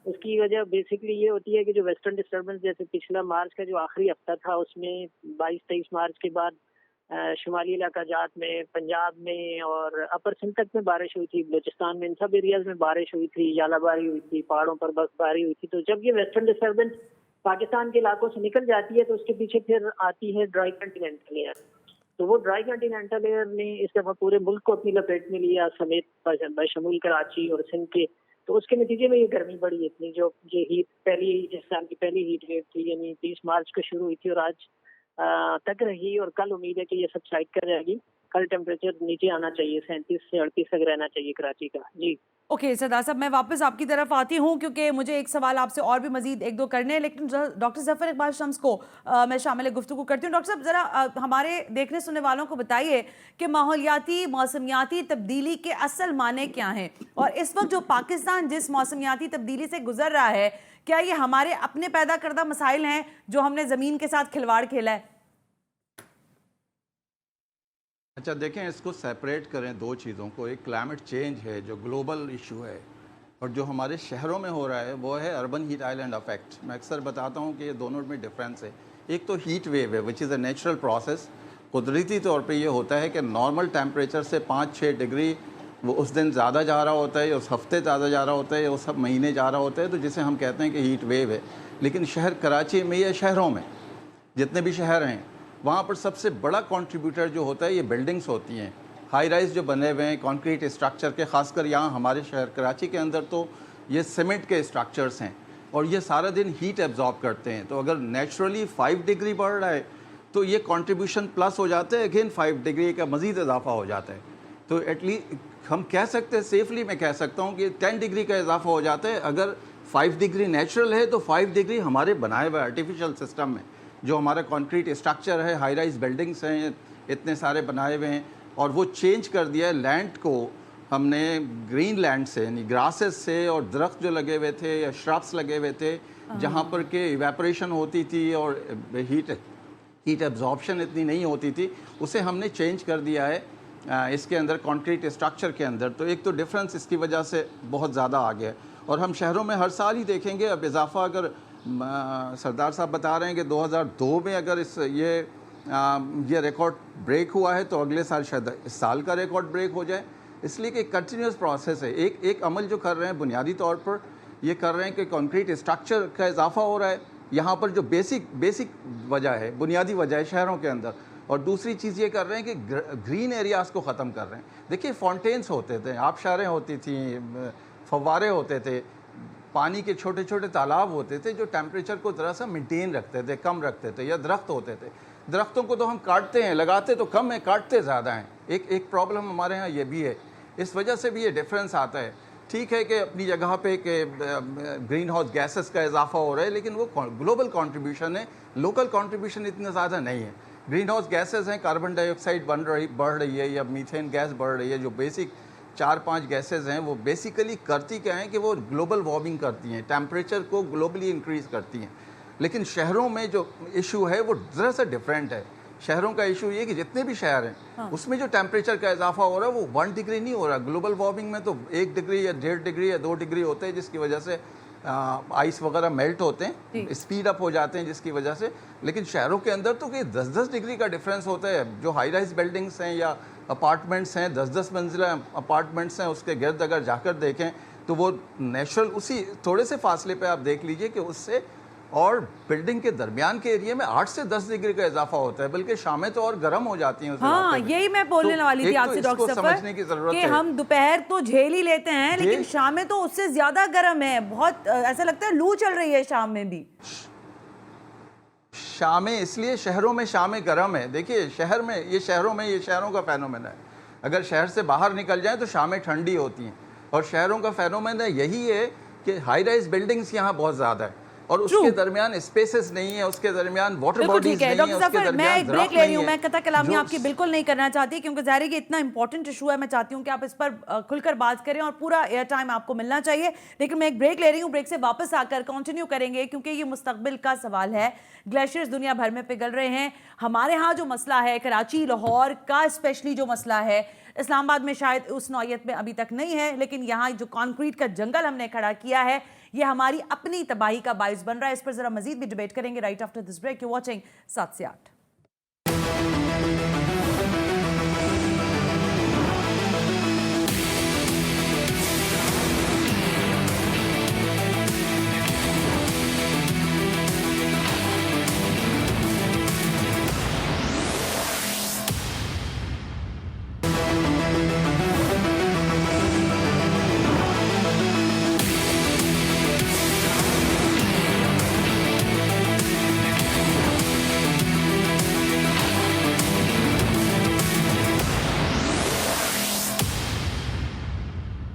उसकी वजह बेसिकली ये होती है कि जो वेस्टर्न डिस्टर्बेंस, जैसे पिछला मार्च का जो आखिरी हफ्ता था उसमें 22-23 मार्च के बाद शुमाली इलाका जात में, पंजाब में और अपर सिंध तक में बारिश हुई थी, बलूचिस्तान में, इन सब एरियाज में बारिश हुई थी, यालाबारी हुई थी, पहाड़ों पर बर्फबारी हुई थी। तो जब ये वेस्टर्न डिस्टर्बेंस पाकिस्तान के इलाकों से निकल जाती है तो उसके पीछे फिर आती है ड्राई कंटिनेंटल एयर। तो वो ड्राई कंटिनेंटल एयर ने इस दफा पूरे मुल्क को अपनी लपेट में लिया, समेत बशमूल कराची और सिंध के। तो उसके नतीजे में ये गर्मी बढ़ी इतनी, जो ये हीट इस साल की पहली हीट वेव थी, यानी 30 मार्च को शुरू हुई थी और आज तक रही, और कल उम्मीद है कि ये सबसाइड कर जाएगी। कल टेम्परेचर नीचे आना चाहिए, 37 से 38 तक रहना चाहिए कराची का। जी ओके सरदार साहब, मैं वापस आपकी तरफ आती हूँ क्योंकि मुझे एक सवाल आपसे और भी मजीद एक दो करने हैं, लेकिन डॉक्टर जफर इकबाल शम्स को मैं शामिल गुफ्तगू करती हूँ। डॉक्टर साहब ज़रा हमारे देखने सुनने वालों को बताइए कि माहौलियाती मौसमियाती तब्दीली के असल माने क्या हैं, और इस वक्त जो पाकिस्तान जिस मौसमियाती तब्दीली से गुजर रहा है, क्या ये हमारे अपने पैदा करदा मसाइल हैं जो हमने ज़मीन के साथ खिलवाड़ खेला है? अच्छा देखें, इसको सेपरेट करें दो चीज़ों को। एक क्लाइमेट चेंज है जो ग्लोबल इशू है, और जो हमारे शहरों में हो रहा है वो है अर्बन हीट आइलैंड इफेक्ट। मैं अक्सर बताता हूँ कि ये दोनों में डिफरेंस है। एक तो हीट वेव है which is a natural process. कुदरती तौर पे ये होता है कि नॉर्मल टेम्परेचर से 5-6 डिग्री वो उस दिन ज़्यादा जा रहा होता है, उस हफ्ते ज़्यादा जा रहा होता है, उस महीने जा रहा होता है, तो जिसे हम कहते हैं कि हीट वेव है। लेकिन शहर कराची में या शहरों में जितने भी शहर हैं वहाँ पर सबसे बड़ा कंट्रीब्यूटर जो होता है ये बिल्डिंग्स होती हैं, हाई राइज जो बने हुए हैं कंक्रीट स्ट्रक्चर के। ख़ासकर यहाँ हमारे शहर कराची के अंदर तो ये सीमेंट के स्ट्रक्चर्स हैं, और ये सारा दिन हीट एब्जॉर्ब करते हैं। तो अगर नेचुरली 5 डिग्री बढ़ रहा है तो ये कंट्रीब्यूशन प्लस हो जाता है, अगेन 5 डिग्री का मज़ीद इजाफा हो जाता है। तो एटलीस्ट हम कह सकते हैं, सेफली मैं कह सकता हूँ कि 10 डिग्री का इजाफा हो जाता है। अगर 5 डिग्री नेचुरल है तो 5 डिग्री हमारे बनाए हुए आर्टिफिशियल सिस्टम में जो हमारा कंक्रीट स्ट्रक्चर है, हाई राइज बिल्डिंग्स हैं, इतने सारे बनाए हुए हैं, और वो चेंज कर दिया है लैंड को हमने ग्रीन लैंड से, यानी ग्रासेस से, और दरख्त जो लगे हुए थे या श्रब्स लगे हुए थे जहाँ पर के इवेपोरेशन होती थी और हीट एब्जॉर्प्शन इतनी नहीं होती थी, उसे हमने चेंज कर दिया है इसके अंदर कंक्रीट स्ट्रक्चर के अंदर। तो एक तो डिफरेंस इसकी वजह से बहुत ज़्यादा आ गया है। और हम शहरों में हर साल ही देखेंगे अब इजाफा, अगर सरदार साहब बता रहे हैं कि 2002 में अगर ये रिकॉर्ड ब्रेक हुआ है तो अगले साल शायद इस साल का रिकॉर्ड ब्रेक हो जाए। इसलिए कि कंटिन्यूस प्रोसेस है। एक अमल जो कर रहे हैं बुनियादी तौर पर ये कर रहे हैं कि कंक्रीट स्ट्रक्चर का इजाफा हो रहा है यहाँ पर, जो बेसिक वजह है, बुनियादी वजह है शहरों के अंदर। और दूसरी चीज़ ये कर रहे हैं कि ग्रीन एरियाज़ को ख़त्म कर रहे हैं। देखिए फॉन्टेन्स होते थे, आबशारें होती थी, फव्वारे होते थे, पानी के छोटे छोटे तालाब होते थे जो टेम्परेचर को ज़रा सा मेंटेन रखते थे, कम रखते थे, या दरख्त होते थे। दरख्तों को तो हम काटते हैं, लगाते तो कम है, काटते ज़्यादा हैं। एक प्रॉब्लम हमारे यहाँ ये भी है, इस वजह से भी ये डिफरेंस आता है। ठीक है कि अपनी जगह पे कि ग्रीन हाउस गैसेस का इजाफा हो रहा है, लेकिन वो ग्लोबल कंट्रीब्यूशन है, लोकल कंट्रीब्यूशन इतना ज़्यादा नहीं है। ग्रीन हाउस गैसेस हैं, कार्बन डाइऑक्साइड बढ़ रही है या मीथेन गैस बढ़ रही है, जो बेसिक 4-5 गैसेस हैं, वो बेसिकली करती क्या हैं कि वो ग्लोबल वार्मिंग करती हैं, टेम्परेचर को ग्लोबली इंक्रीज़ करती हैं। लेकिन शहरों में जो इशू है वो ज़रा सा डिफरेंट है। शहरों का इशू ये कि जितने भी शहर हैं उसमें जो टेम्परेचर का इजाफा हो रहा है वो 1 डिग्री नहीं हो रहा। ग्लोबल वार्मिंग में तो 1 डिग्री या 1.5 डिग्री या 2 डिग्री होते हैं, जिसकी वजह से आइस वगैरह मेल्ट होते हैं, स्पीड अप हो जाते हैं जिसकी वजह से। लेकिन शहरों के अंदर तो कि 10-10 डिग्री का डिफरेंस होता है। जो हाई राइज बिल्डिंग्स हैं या अपार्टमेंट्स हैं, 10-10 मंजिला अपार्टमेंट्स हैं, उसके गिर्द अगर जाकर देखें तो वो नेचुरल उसी थोड़े से फासले पे आप देख लीजिए कि उससे और बिल्डिंग के दरमियान के एरिया में 8 से 10 डिग्री का इजाफा होता है, बल्कि शामें तो और गर्म हो जाती हैं। हाँ, यही मैं बोलने वाली थी आपसे डॉक्टर सफर कि हम दोपहर तो झेल ही लेते हैं, लेकिन शामें तो उससे ज्यादा गर्म है। बहुत ऐसा लगता है लू चल रही है शाम में भी। शामें इसलिए शहरों में शामें गर्म है। देखिए शहरों में ये शहरों का फेनोमेना है। अगर शहर से बाहर निकल जाएं तो शामें ठंडी होती हैं। और शहरों का फेनोमेना यही है कि हाई राइज बिल्डिंग्स यहाँ बहुत ज़्यादा है और उसके दरमियान स्पेसेस नहीं है, उसके दरमियान वाटर बॉडीज नहीं है, उसके दरमियान मैं एक ब्रेक ले रही हूँ। मैं कथा कलामी आपकी बिल्कुल नहीं करना चाहती, क्योंकि ज़ाहिर है कि इतना इंपॉर्टेंट इशू है। मैं चाहती हूँ कि आप इस पर खुलकर बात करें और पूरा एयर टाइम आपको मिलना चाहिए। लेकिन मैं एक ब्रेक ले रही हूँ, ब्रेक से वापस आकर कंटिन्यू करेंगे, क्योंकि ये मुस्तकबिल का सवाल है। ग्लेशियर्स दुनिया भर में पिघल रहे हैं। हमारे यहाँ जो मसला है, कराची लाहौर का स्पेशली जो मसला है, इस्लामाबाद में शायद उस नौयत में अभी तक नहीं है, लेकिन यहाँ जो कंक्रीट का जंगल हमने खड़ा किया है ये हमारी अपनी तबाही का बाइस बन रहा है। इस पर जरा मजीद भी डिबेट करेंगे right after this break. You watching 7 से 8।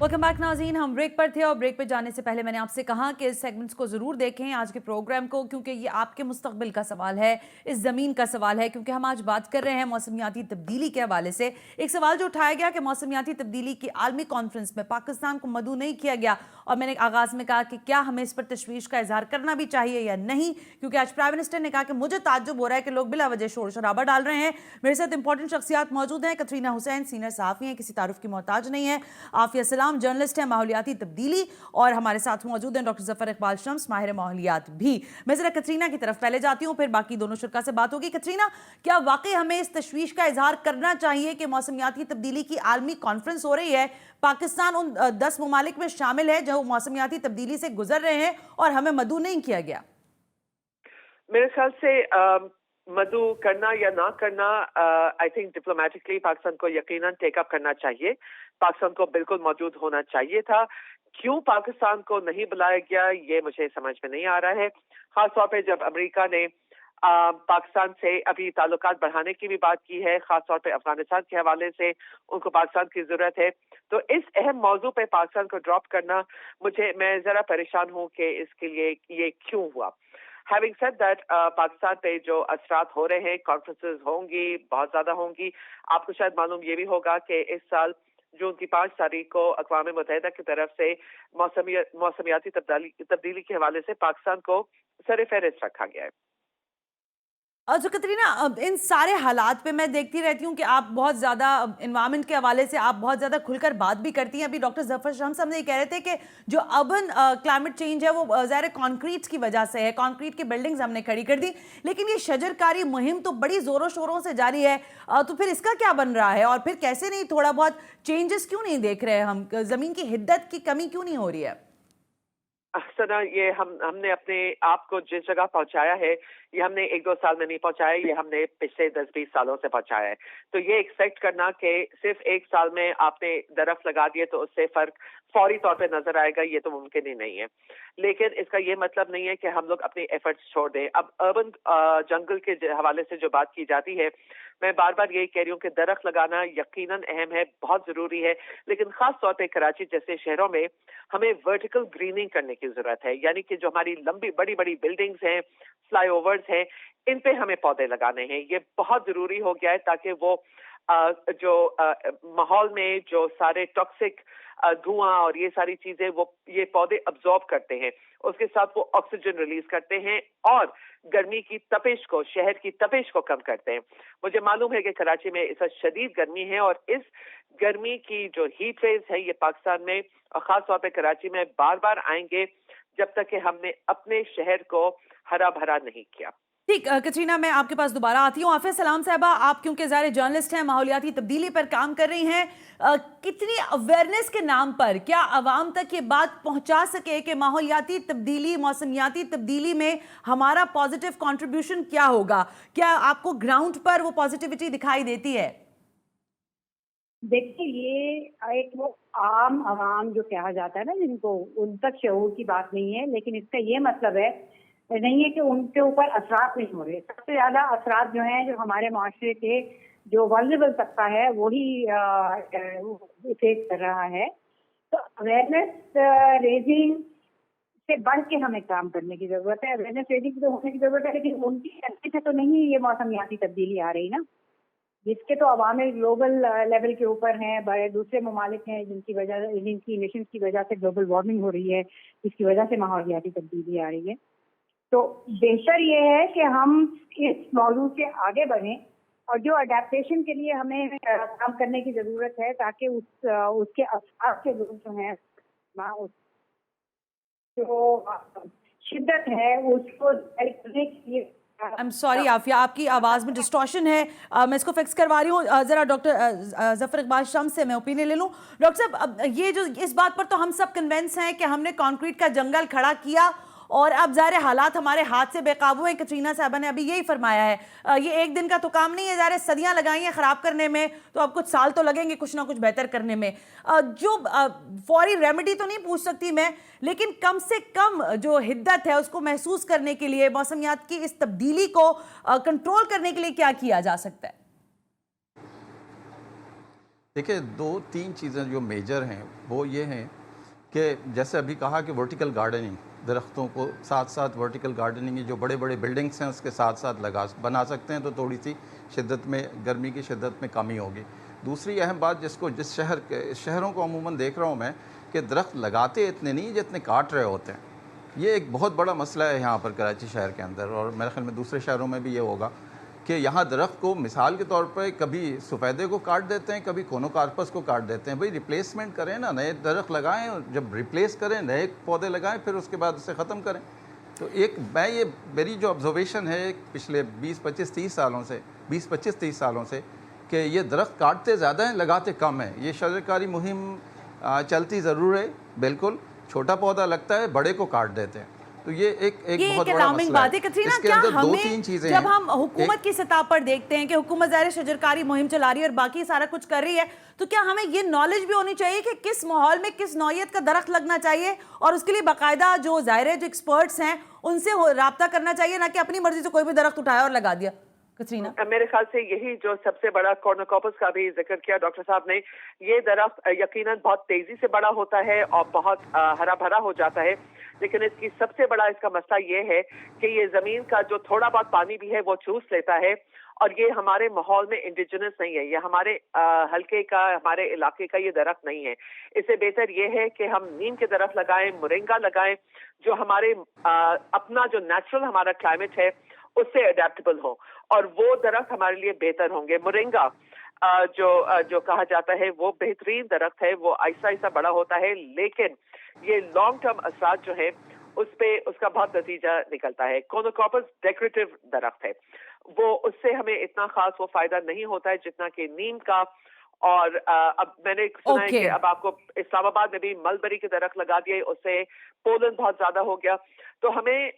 वेलकम बैक नाज़रीन, हम ब्रेक पर थे और ब्रेक पे जाने से पहले मैंने आपसे कहा कि इस सेगमेंट्स को ज़रूर देखें आज के प्रोग्राम को, क्योंकि ये आपके मुस्तकबिल का सवाल है, इस ज़मीन का सवाल है। क्योंकि हम आज बात कर रहे हैं मौसमियाती तब्दीली के हवाले से। एक सवाल जो उठाया गया कि मौसमियाती तब्दीली की आलमी कॉन्फ्रेंस में पाकिस्तान को मदऊ नहीं किया गया, और मैंने आगाज़ में कहा कि क्या हमें इस पर तशवीश का इजहार करना भी चाहिए या नहीं, क्योंकि आज प्राइम मिनिस्टर ने कहा कि मुझे ताज्जुब हो रहा है कि लोग बिला वजह शोर शराबा डाल रहे हैं। मेरे साथ इंपॉर्टेंट शख्सियात मौजूद हैं। कतरीना हुसैन सीनियर सहाफ़ी हैं, किसी तारुफ की मोहताज नहीं है। आफिया सलाम जर्नलिस्ट है माहौलियाती तब्दीली, और हमारे साथ मौजूद हैं डॉक्टर जफर इकबाल शम्स माहिर माहौलियात भी। मैं जरा कतरीना की तरफ पहले जाती हूँ, फिर बाकी दोनों शुरा से बात होगी। कतरीना, क्या वाकई हमें इस तशवीश का इजहार करना चाहिए कि मौसमियाती तब्दीली की आलमी कॉन्फ्रेंस हो रही है, पाकिस्तान उन 10 ममालिक में शामिल है जो मौसमियाती तब्दीली से गुजर रहे हैं, और हमें मदऊ नहीं किया गया? मेरे ख्याल से मदऊ करना या ना करना, आई थिंक डिप्लोमेटिकली पाकिस्तान को यकीनन टेक अप करना चाहिए। पाकिस्तान को बिल्कुल मौजूद होना चाहिए था। क्यों पाकिस्तान को नहीं बुलाया गया ये मुझे समझ में नहीं आ रहा है। खासतौर पे जब अमेरिका ने पाकिस्तान से अभी ताल्लुकात बढ़ाने की भी बात की है, खासतौर पे अफगानिस्तान के हवाले से उनको पाकिस्तान की जरूरत है, तो इस अहम मौजू पे पाकिस्तान को ड्रॉप करना मैं जरा परेशान हूँ कि इसके लिए ये क्यों हुआ। Having said that, पाकिस्तान पे जो असरात हो रहे हैं, कॉन्फ्रेंसेस होंगी, बहुत ज्यादा होंगी। आपको शायद मालूम ये भी होगा कि इस साल जून की 5 तारीख को अक़वाम मुत्तहिदा की तरफ से मौसमियाती तब्दीली के हवाले से पाकिस्तान को सर-ए-फ़हरिस्त रखा गया है। अच्छा कतरीना, अब इन सारे हालात पे मैं देखती रहती हूँ कि आप बहुत ज़्यादा इन्वायरमेंट के हवाले से आप बहुत ज़्यादा खुलकर बात भी करती हैं। अभी डॉक्टर जफर शम्स साहब ये कह रहे थे कि जो अर्बन क्लाइमेट चेंज है वो ज़ाहिर कंक्रीट की वजह से है, कंक्रीट की बिल्डिंग्स हमने खड़ी कर दी, लेकिन ये शजरकारी मुहिम तो बड़ी ज़ोरों शोरों से जारी है। तो फिर इसका क्या बन रहा है और फिर कैसे नहीं थोड़ा बहुत चेंजेस क्यों नहीं देख रहे हम? ज़मीन की हिद्दत की कमी क्यों नहीं हो रही है? सना, ये हमने अपने आप को जिस जगह पहुंचाया है ये हमने 1-2 साल में नहीं पहुंचाया, ये हमने पिछले 10-20 सालों से पहुंचाया है। तो ये एक्सपेक्ट करना कि सिर्फ 1 साल में आपने दरख्त लगा दिए तो उससे फर्क फौरी तौर पे नजर आएगा, ये तो मुमकिन ही नहीं है। लेकिन इसका ये मतलब नहीं है कि हम लोग अपनी एफर्ट्स छोड़ दें। अब अर्बन जंगल के हवाले से जो बात की जाती है, मैं बार बार यही कह रही हूँ कि दरख्त लगाना यकीनन अहम है, बहुत जरूरी है, लेकिन खास तौर पे कराची जैसे शहरों में हमें वर्टिकल ग्रीनिंग करने की जरूरत है। यानी कि जो हमारी लंबी बड़ी बड़ी बिल्डिंग्स हैं, फ्लाईओवर्स हैं, इन पे हमें पौधे लगाने हैं। ये बहुत जरूरी हो गया है ताकि वो जो माहौल में जो सारे टॉक्सिक धुआं और ये सारी चीजें वो ये पौधे अब्जॉर्ब करते हैं, उसके साथ वो ऑक्सीजन रिलीज करते हैं और गर्मी की तपिश को, शहर की तपिश को कम करते हैं। मुझे मालूम है कि कराची में इस वक्त शदीद गर्मी है और इस गर्मी की जो हीट वेव्स है ये पाकिस्तान में और खास तौर पे कराची में बार बार आएंगे जब तक कि हमने अपने शहर को हरा भरा नहीं किया। ठीक कतरीना, मैं आपके पास दोबारा आती हूँ। आफिया सलाम साहबा, आप क्योंकि ज़ाहिर जर्नलिस्ट हैं, माहौलियाती तब्दीली पर काम कर रही हैं, कितनी अवेयरनेस के नाम पर क्या आवाम तक ये बात पहुंचा सके कि माहौलियाती तब्दीली, मौसमियाती तब्दीली में हमारा पॉजिटिव कंट्रीब्यूशन क्या होगा? क्या आपको ग्राउंड पर वो पॉजिटिविटी दिखाई देती है? देखिए, ये एक वो आम आवाम जो कहा जाता है ना, जिनको उन तक शऊर की बात नहीं है, लेकिन इसका ये मतलब है नहीं है कि उनके ऊपर असरात नहीं हो रहे। सबसे ज्यादा असरात जो हैं, जो हमारे माशरे के जो वल्नरेबल तबका है वही फेस कर रहा है। तो अवेयरनेस रेजिंग से बढ़ के हमें काम करने की जरूरत है। अवेयरनेस रेजिंग तो होने की जरूरत है, लेकिन उनकी शक्ति से तो नहीं ये मौसमियाती तब्दीली आ रही ना, जिसके तो अवामिल ग्लोबल लेवल के ऊपर हैं। बड़े दूसरे ममालिक हैं जिनकी वजह, जिनकी इमिशंस की वजह से ग्लोबल वार्मिंग हो रही है, जिसकी वजह से माहौलियाती तब्दीली आ रही है। तो बेहतर ये है कि हम इस मौजू से आगे बढ़ें और जो अडेप्टेशन के लिए हमें काम करने की जरूरत है ताकि उसके असर से लोग जो हैं, जो शिद्दत है उसको करने के लिए। आई एम सॉरी आफिया, आपकी आवाज़ में डिस्टॉर्शन है, मैं इसको फिक्स करवा रही हूँ। ज़रा डॉक्टर जफर इकबाल शम्स से मैं ओपिनियन ले लूँ। डॉक्टर साहब, ये जो इस बात पर तो हम सब कन्विंस हैं कि हमने कंक्रीट का जंगल खड़ा किया और अब ज़ाहिर हालात हमारे हाथ से बेकाबू हैं। कतरीना साहबा ने अभी यही फरमाया है, ये एक दिन का तो काम नहीं है, ज़ाहिर सदियां लगाई हैं ख़राब करने में, तो अब कुछ साल तो लगेंगे कुछ ना कुछ बेहतर करने में। जो फौरी रेमेडी तो नहीं पूछ सकती मैं, लेकिन कम से कम जो हिद्दत है उसको महसूस करने के लिए, मौसमियात की इस तब्दीली को कंट्रोल करने के लिए क्या किया जा सकता है? देखिए, 2-3 चीज़ें जो मेजर हैं वो ये हैं कि जैसे अभी कहा कि वर्टिकल गार्डनिंग, दरख्तों को साथ साथ वर्टिकल गार्डनिंग जो बड़े बड़े बिल्डिंग्स हैं उसके साथ साथ बना सकते हैं, तो थोड़ी सी शिद्दत में, गर्मी की शिद्दत में कमी होगी। दूसरी अहम बात जिसको शहरों को अमूमन देख रहा हूँ मैं कि दरख्त लगाते इतने नहीं जितने काट रहे होते हैं। ये एक बहुत बड़ा मसला है यहाँ पर कराची शहर के अंदर, और मेरे ख्याल में दूसरे शहरों में भी ये होगा कि यहाँ दरख्त को मिसाल के तौर पर कभी सफ़ेदे को काट देते हैं, कभी कोनोकार्पस को काट देते हैं। भाई रिप्लेसमेंट करें ना, नए दरख्त लगाएं, और जब रिप्लेस करें नए पौधे लगाएं, फिर उसके बाद उसे ख़त्म करें। तो मेरी जो ऑब्जर्वेशन है पिछले 20-25-30 सालों से कि ये दरख्त काटते ज़्यादा हैं, लगाते कम हैं। ये शजरकारी मुहिम चलती ज़रूर है, बिल्कुल, छोटा पौधा लगता है, बड़े को काट देते हैं। तो ये एक बहुत बड़ा मसला है। कतरीना, क्या हमें जब हम हुकूमत की सतह पर देखते हैं कि हुकूमत ज़ाहिर शजरकारी मुहिम चला रही है और बाकी सारा कुछ कर रही है, तो क्या हमें ये नॉलेज भी होनी चाहिए कि किस माहौल में किस नौयत का दरख्त लगना चाहिए, और उसके लिए बाकायदा जो ज़ाहिर है जो एक्सपर्ट्स हैं उनसे राब्ता करना चाहिए, ना कि अपनी मर्जी से कोई भी दरख्त उठाया और लगा दिया? कतरीना, मेरे ख्याल से यही जो सबसे बड़ा कॉर्नोकॉपस का भी जिक्र किया डॉक्टर साहब ने, ये दरख्त यकीनन बहुत तेजी से बड़ा होता है और बहुत हरा भरा हो जाता है, लेकिन इसकी सबसे बड़ा इसका मसला ये है कि ये जमीन का जो थोड़ा बहुत पानी भी है वो चूस लेता है, और ये हमारे माहौल में इंडिजिनस नहीं है, ये हमारे हल्के का, हमारे इलाके का ये दरख्त नहीं है। इससे बेहतर ये है कि हम नीम के दरख्त लगाएं, मोरिंगा लगाएं, जो हमारे अपना जो नेचुरल हमारा क्लाइमेट है उससे अडेप्टेबल हों और वो दरख्त हमारे लिए बेहतर होंगे। मोरिंगा जो कहा जाता है वो बेहतरीन दरख्त है, वो आहिस्ता आहिस्ता बड़ा होता है, लेकिन ये लॉन्ग टर्म असरात जो है उसका बहुत नतीजा निकलता है। कोनोकॉपस डेकोरेटिव दरख्त है, वो उससे हमें इतना खास वो फायदा नहीं होता है जितना कि नीम का। और अब मैंने सुना है कि अब आपको इस्लामाबाद में भी मलबरी के दरख्त लगा दिए, उससे पोलन बहुत ज्यादा हो गया। तो हमें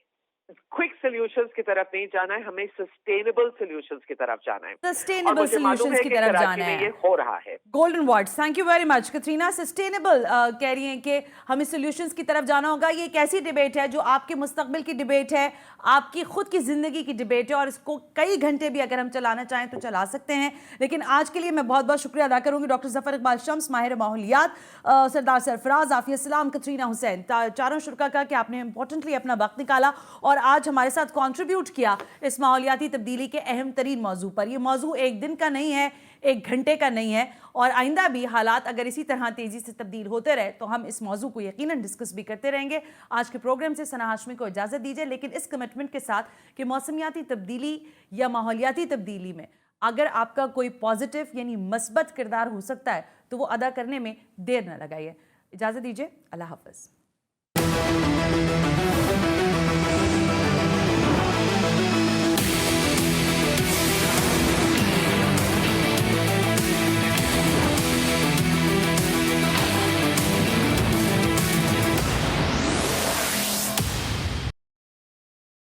क्विक सॉल्यूशंस की तरफ नहीं जाना है, हमें सस्टेनेबल सॉल्यूशंस की तरफ जाना है। सस्टेनेबल सॉल्यूशंस की तरफ जाना है, ये हो रहा है। Golden words, thank you very much Katrina. Sustainable कह रही हैं कि हमें सॉल्यूशंस की तरफ जाना होगा। ये एक ऐसी डिबेट है जो आपके मुस्तकबिल की डिबेट है, आपकी खुद की जिंदगी की डिबेट है, और इसको कई घंटे भी अगर हम चलाना चाहें तो चला सकते हैं। लेकिन आज के लिए मैं बहुत बहुत शुक्रिया अदा करूंगी डॉक्टर ज़फ़र इकबाल शम्स, माहिर माहौलियात, सरदार सरफराज, आफिया सलाम, कतरीना हुसैन, चारों शुरा का कि आपने इंपॉर्टेंटली अपना वक्त निकाला और आज हमारे साथ कंट्रीब्यूट किया इस माहौलियाती तब्दीली के अहम तरीन मौजू पर। ये मौजू एक दिन का नहीं है, एक घंटे का नहीं है, और आइंदा भी हालात अगर इसी तरह तेज़ी से तब्दील होते रहे तो हम इस मौजू को यकीनन डिस्कस भी करते रहेंगे। आज के प्रोग्राम से सना हाशमी को इजाज़त दीजिए, लेकिन इस कमिटमेंट के साथ कि मौसमियाती तब्दीली या माहौलियाती तब्दीली में अगर आपका कोई पॉजिटिव यानी मस्बत किरदार हो सकता है तो वो अदा करने में देर न लगाइए। इजाज़त दीजिए, अल्लाह हाफ़िज़।